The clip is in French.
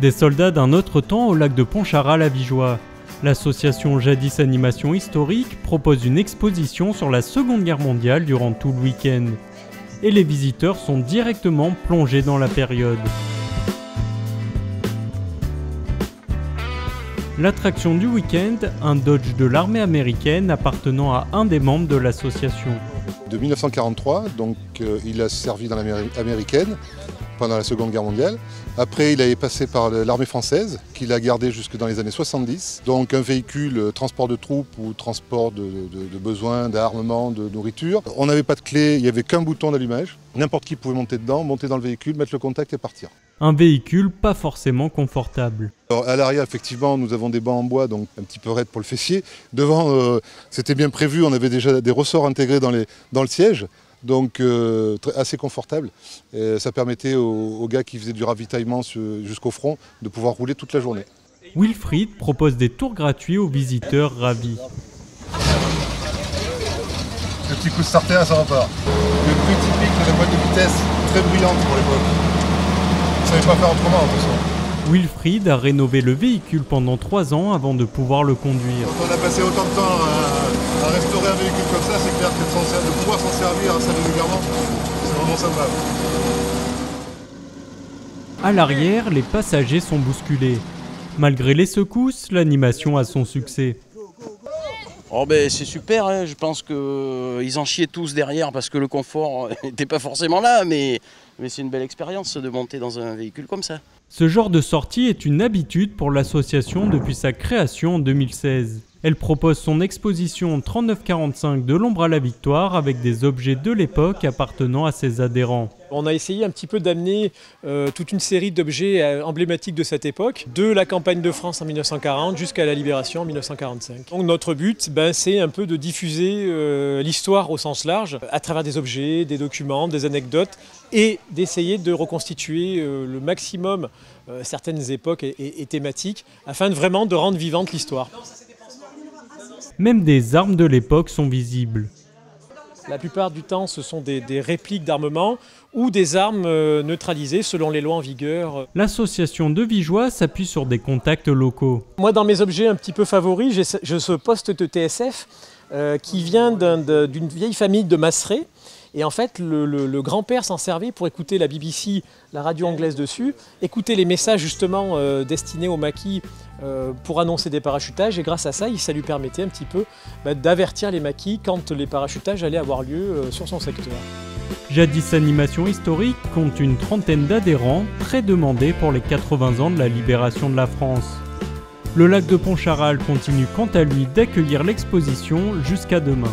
Des soldats d'un autre temps au lac de Pontcharral à Vigeois. L'association Jadis Animation Historique propose une exposition sur la Seconde Guerre mondiale durant tout le week-end. Et les visiteurs sont directement plongés dans la période. L'attraction du week-end, un Dodge de l'armée américaine appartenant à un des membres de l'association. De 1943, donc il a servi dans l'armée américaine pendant la Seconde Guerre mondiale. Après, il est passé par l'armée française, qu'il a gardé jusque dans les années 70. Donc un véhicule transport de troupes ou transport de besoins, d'armement, de nourriture. On n'avait pas de clé, il n'y avait qu'un bouton d'allumage. N'importe qui pouvait monter dedans, monter dans le véhicule, mettre le contact et partir. Un véhicule pas forcément confortable. Alors, à l'arrière, effectivement, nous avons des bancs en bois, donc un petit peu raides pour le fessier. Devant, c'était bien prévu, on avait déjà des ressorts intégrés dans le siège. Donc assez confortable. Et ça permettait aux gars qui faisaient du ravitaillement jusqu'au front de pouvoir rouler toute la journée. Wilfried propose des tours gratuits aux visiteurs ravis. Le petit coup de starter, ça repart. Le bruit typique de la boîte de vitesse, très bruyante pour l'époque. On ne savait pas faire autrement en plus. Wilfried a rénové le véhicule pendant 3 ans avant de pouvoir le conduire. Quand on a passé autant de temps à restaurer un véhicule comme ça, c'est clair que de pouvoir s'en servir assez régulièrement, c'est vraiment sympa. À l'arrière, les passagers sont bousculés. Malgré les secousses, l'animation a son succès. Oh ben c'est super, hein. Je pense qu'ils en chiaient tous derrière parce que le confort n'était pas forcément là, mais c'est une belle expérience de monter dans un véhicule comme ça. Ce genre de sortie est une habitude pour l'association depuis sa création en 2016. Elle propose son exposition 3945 de l'ombre à la victoire avec des objets de l'époque appartenant à ses adhérents. On a essayé un petit peu d'amener toute une série d'objets emblématiques de cette époque, de la campagne de France en 1940 jusqu'à la libération en 1945. Donc notre but, c'est un peu de diffuser l'histoire au sens large à travers des objets, des documents, des anecdotes et d'essayer de reconstituer le maximum certaines époques et thématiques afin de vraiment de rendre vivante l'histoire. Même des armes de l'époque sont visibles. La plupart du temps, ce sont des répliques d'armement ou des armes neutralisées selon les lois en vigueur. L'association de Vigeois s'appuie sur des contacts locaux. Moi, dans mes objets un petit peu favoris, j'ai ce poste de TSF qui vient d'une vieille famille de Masseray. Et en fait, le grand-père s'en servait pour écouter la BBC, la radio anglaise dessus, écouter les messages justement destinés aux maquis pour annoncer des parachutages. Et grâce à ça, ça lui permettait un petit peu d'avertir les maquis quand les parachutages allaient avoir lieu sur son secteur. Jadis Animation Historique compte une trentaine d'adhérents, très demandés pour les 80 ans de la libération de la France. Le lac de Pontcharral continue quant à lui d'accueillir l'exposition jusqu'à demain.